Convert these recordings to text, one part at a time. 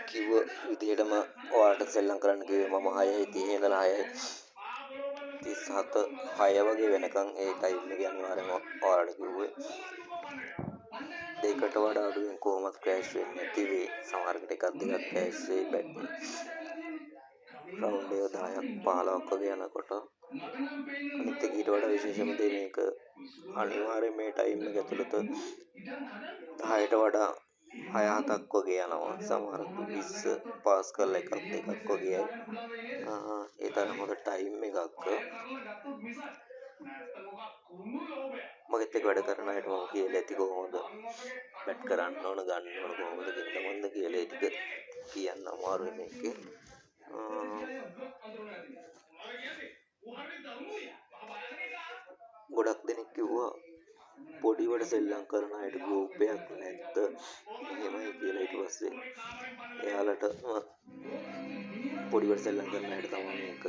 කිව්ව විදිහටම ඔයාලට සෙල්ලම් කරන්න කිව්වේ මම 6:30 ඉඳලා 6:37 6 වගේ වෙනකන් ඒ ටයිම් එක අනිවාර්යෙන් ඔයාලට කිව්වේ. දෙකට වඩා අඩුවෙන් කොහොමත් ක්‍රෑෂ් වෙන්නේ නැති වෙයි. සමහරකට එකක් දෙකක් ක්‍රෑෂ් වෙයි බැටරි. රවුන්ඩ් එක 10ක් 15ක් වගේ යනකොට අනිත් එක ඊට වඩා විශේෂම දේ මේක අනිවාර්යෙන් මේ ටයිම් එක ඇතුළත 10ට වඩා 6-7ක් වගේ යනවා. සමහරක් 20 පාස් කරලා එකක් දෙකක් වගේ. ඒ තරම් හොඳ ටයිම් එකක්. මගෙත් එක්ක වැඩ කරන අයට මම කියලා ඇති කොහොමද බැට් කරන්න ඕන ගන්න ඕන කොහොමද ගින්දමන්ද කියලා ඒ ටික කියන්න අමාරුයි මේකේ. ගොඩක් දෙනෙක් කිව්වා පොඩිවට සෙල්ලම් කරන අයට ගෲප් එකක් නැද්ද එහෙමයි කියලා. ඊට පස්සේ එයාලට පොඩිවට සෙල්ලම් කරන අයට තමයි මේක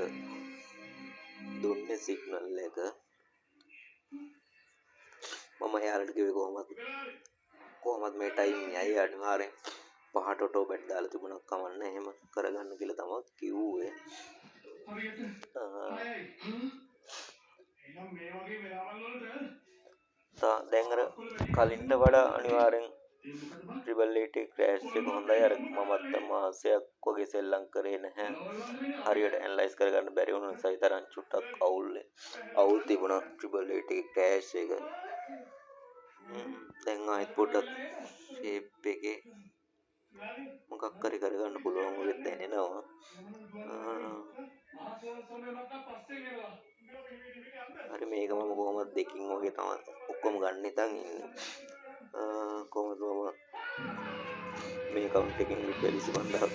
දුන්නේ සිග්නල් එක. මම එයාලට කිව්වේ කොහොමත් මේ ටයිම් යයි අනිවාර්යෙන් 5ට ඔටෝ බැට් දාලා තිබුණා කමන්න එහෙම කරගන්න කියලා තමයි කිව්වේ. දැන් අර කලින්ට වඩා අනිවාර්යෙන් ට්‍රිබල් 8 ක්‍රෑෂ් එක හොඳයි. අර මමත් මාසයක් වගේ සෙල්ලම් කරේ නැහැ. හරියට ඇනලයිස් කරගන්න බැරි වුණ නිසා තරම් චුට්ටක් අවුල් තිබුණා ට්‍රිබල් 8 එකේ ක්‍රෑෂ් එක. දැන් ආයෙත් පොඩ්ඩක් ෂේප් එකේ මොකක් හරි කරගන්න පුළුවන් වගේ දැනෙනවා. හරි මේක මම කොහොමද දෙකින් වගේ තමයි ඔක්කොම ගන්න හිතන් ඉන්නේ. කොහොමද මම මේ account එකෙන් රුපියල් 25000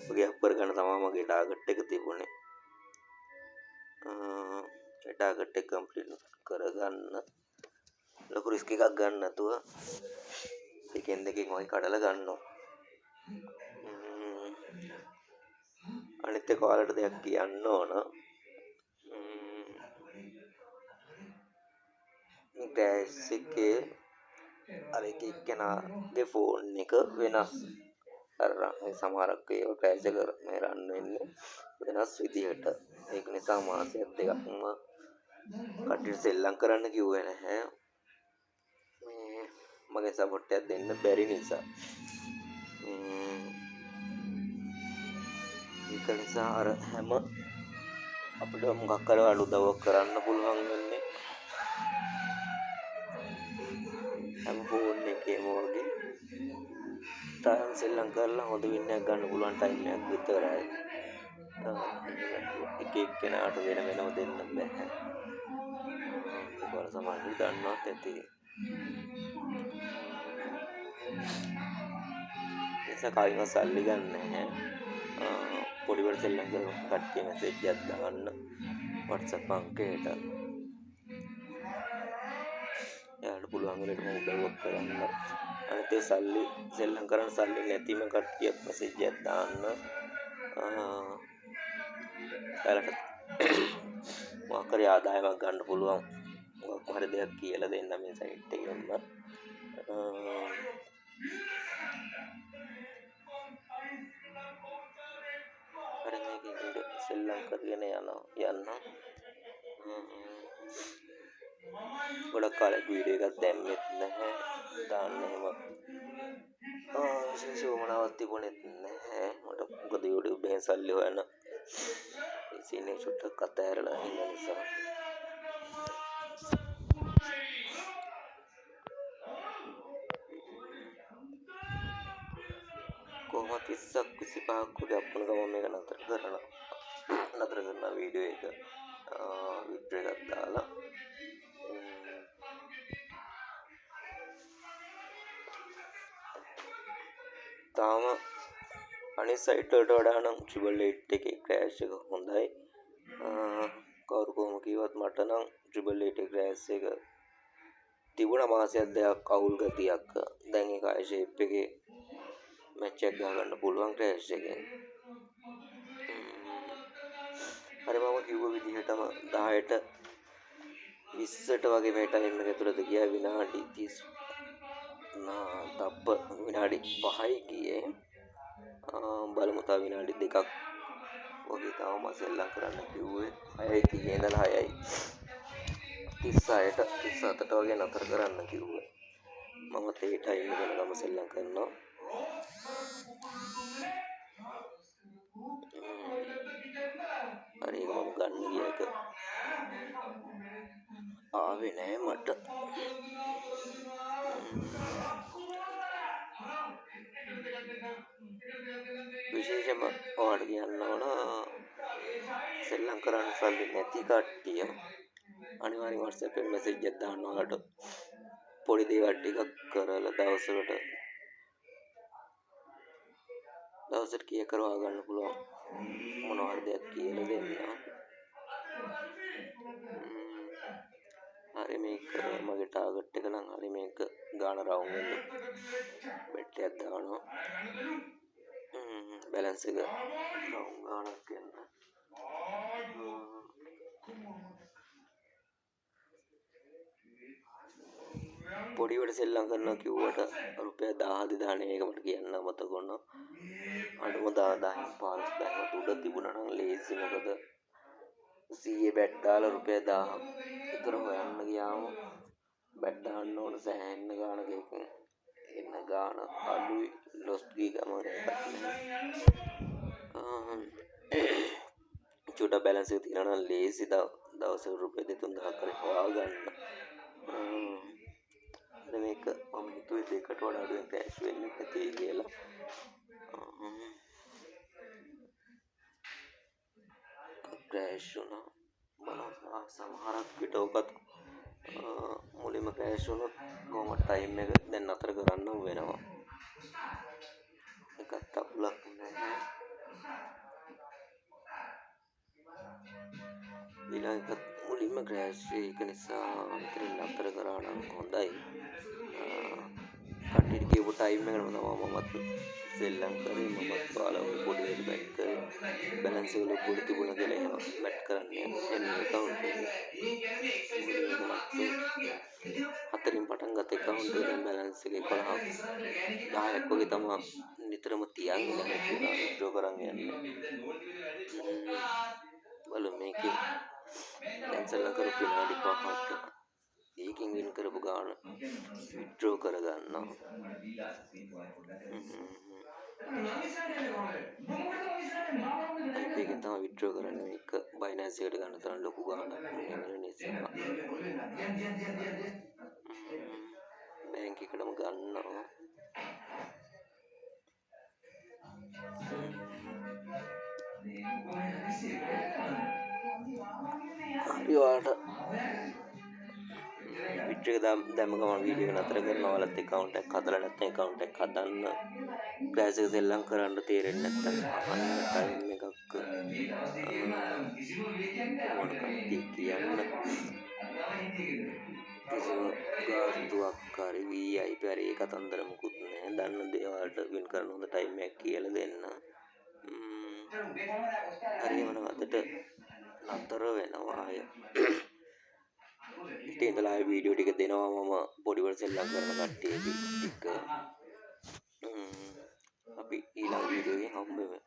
වගේ අප්පර් ගන්න තමයි මගේ ටාගට් එක තිබුණේ. ඒ ටාගට් එක කම්ප්ලීට් කරගන්න ලොකු රිස්ක් එකක් ගන්න නැතුව දෙකෙන් වගේ කඩලා ගන්නවා. අනිත් එක ඔයාලට දෙයක් කියන්න ඕන. ක්‍රෑෂ් එකේ අර එක එක්කෙනාගේ ෆෝන් එක වෙනස්. අර සමහරක් ඒවා ක්‍රෑෂ් එක මේ රන් වෙන්නේ වෙනස් විදිහට. ඒක නිසා මාසයක් දෙකක්ම කට්ටියට සෙල්ලම් කරන්න කිව්වේ නැහැ. මගේ සපෝට් එකක් දෙන්න බැරි නිසා. ඒක නිසා අර හැම අපිට මොකක් හරි උදව්වක් කරන්න පුළුවන් වෙන්නේ හැම ෆෝන් එකේම වගේ ටයිම් සෙල්ලම් කරලා හොඳ වින් එකක් ගන්න පුළුවන් ටයිම් එකක් විතරයි. එක එක්කෙනාට වෙනම දෙන්න බෑ. ඒක සමහරවිට දන්නවත් ඇති. නිසා කලින්ම සල්ලි ගන්න නැහැ. පොඩිවට සෙල්ලම් කරන කට්ටිය මැසේජ් එකක් දාන්න WhatsApp අංකයට. එයාලට පුළුවන් වෙලට මම උදව්වක් කරන්න. අනිත් ඒ සල්ලි සෙල්ලම් කරන්න සල්ලි නැතිම කට්ටියක් මැසේජ් එකක් දාන්න. එයාලට මොකක් හරි ආදායමක් ගන්න පුළුවන්. මොකක් හරි දෙයක් කියලා දෙන්න මේ සයිට් එකෙන්ම. හරි මේකෙන් සෙල්ලම් කරගෙන යන්න. ගොඩක් කාලෙක වීඩියෝ එකක් දැම්මෙත් නැහැ. දාන්න එහෙම විශේෂ වමනාවක් තිබුණෙත් නැහැ. මට මොකද YouTube එකෙන් සල්ලි හොයන්න ඉතින් චුට්ටක් අතහැරලා ඉන්න නිසා. කොහොමද 20ක් 25ක් වගේ අප්ලෝඩ් කරනවා මේක නතර කරන වීඩියෝ එක විඩ්‍රෝ එකක් දාලා තාම අනිත් සයිට් වලට වඩා නම් ට්‍රිබල් 8 එකේ ක්‍රෑෂ් එක හොඳයි. කවුරු කොහොම කිව්වත් මට නම් ට්‍රිබල් 8 එකේ ක්‍රෑෂ් එක තිබුණා මාසයක් දෙකක් අවුල් ගතියක්. දැන් ඒක ආයෙ ෂේප් එකේ මැච් එකක් ගන්න පුළුවන් ක්‍රෑෂ් එකෙන්. හරි මම කිව්ව විදිහටම 10ට 20ට වගේ මේ ටයිම් එක ඇතුළත ගියා විනාඩි 30 තප්ප විනාඩි 5යි ගියේ. බලමු තව විනාඩි 2ක් වගේ තවම සෙල්ලම් කරන්න කිව්වේ. 6යි 30 ඉඳලා 6යි 36ට 37ට වගේ නතර කරන්න කිව්වේ. මමත් ඒ ටයිම් එක ගම සෙල්ලම් කරනවා. හරි මම ගන්න ගිය එක ආවේ නෑ මට. විශේෂම ඔයාලට කියන්න ඕන සෙල්ලම් කරන්න සල්ලි නැති කට්ටිය අනිවාර්යෙන් WhatsApp එකෙන් මැසේජ් එකක් දාන්න. ඔයාලට පොඩි දේවල් ටිකක් කරලා දවසට කීයක් කරවා ගන්න පුළුවන් මොනවා හරි දෙයක් කියලා දෙන්න. හරි මේක මගේ ටාගට් එක නම් හරි මේක ගාන රවුම් වෙන්න බෙට් එකක් දානවා. බැලන්ස් එක රවුම් ගානක් වෙන්න. පොඩිවට සෙල්ලම් කරනවා කිව්වට රුපියල් 1000 2000 එක මට කියන්න අමතක වුණා. අඩුම 10,000 15,000 උඩ තිබුණා නම් ලේසි. මොකද 100 බැට් දාලා රුපියල් 1000ක් විතර හොයන්න ගියාම බැට් දාන්න ඕන සෑහෙන්න ගානක එකෙන් එන්න ගාන අඩුයි. ලොස් ගී ගමන එකක් නෑ. චුට්ටක් බැලන්ස් එක තියනවා නම් ලේසි. දවසකට රුපියල් 2-3000ක් හරි හොයාගන්න. මේක මම හිතුවේ දෙකට වඩා අඩුවෙන් ක්‍රෑෂ් වෙන්නේ නැති කියලා. ක්‍රෑෂ් වුණා. බලන්න සමහරක් විට ඔකත් මුලින්ම ක්‍රෑෂ් වුණොත් කොහොමද ටයිම් එක දැන් නතර කරන්නම් වෙනවා. එකත් අපලක් නැහැ. ඊළඟ මුලින්ම ක්‍රෑෂ් ඒක නිසා විතර නතර කරා නම් හොඳයි. කට්ටියට කියපු ටයිම් එකටම තමයි මමත් සෙල්ලම් කරේ. මමත් බාලා පොඩි වෙලට බැට් කරේ. බැලන්ස් එක ලොකුට තිබුණා කියලා එහෙම බැට් කරන්න යන්නේ account එකේ. හතරින් පටන් ගත්ත account එකේ දැන් බැලන්ස් එක 11ක් 10ක් වගේ තමයි නිතරම තියන්නේ. නැහැ කියලා විත්ඩ්‍රෝ කරන් යන්නේ. බලමු මේකේ දැන් සෙල්ලම් කරපු විනාඩි 5ක් ඒකෙන් වින් කරපු ගාන විත්ඩ්‍රෝ කරගන්නවා. ඒකෙන් තමයි විත්ඩ්‍රෝ කරන්නේ. මේක බයිනන්ස් එකට ගන්න තරම් ලොකු ගානක් නෙමෙයි නිසා බැංක් එකටම ගන්නවා. හරි ඔයාලට විත්ඩ්‍රෝ එක දැම්ම ගමන් වීඩියෝ එක නතර කරනවා. ඔයාලත් account එකක් හදලා නැත්නම් account එකක් හදන්න. ක්‍රෑෂ් එක සෙල්ලම් කරන්න තේරෙන්නේ නැත්නම් අහන්න ටයිම් එකක් ඕන කට්ටිය කියන්න. කිසිම ගාස්තුවක් හරි VIP හරි ඒ කතන්දර මුකුත් නැහැ. දන්න දේ ඔයාලට වින් කරන්න හොඳ ටයිම් එකක් කියලා දෙන්න. හරි එහෙනම් අදට නතර වෙනවා අය. ඉතින් ඉඳලා ආයේ වීඩියෝ ටික දෙනවා මම පොඩිවට සෙල්ලම් කරන කට්ටියගේ ටික. අපි ඊළඟ වීඩියෝ එකෙන් හම්බ වෙමු.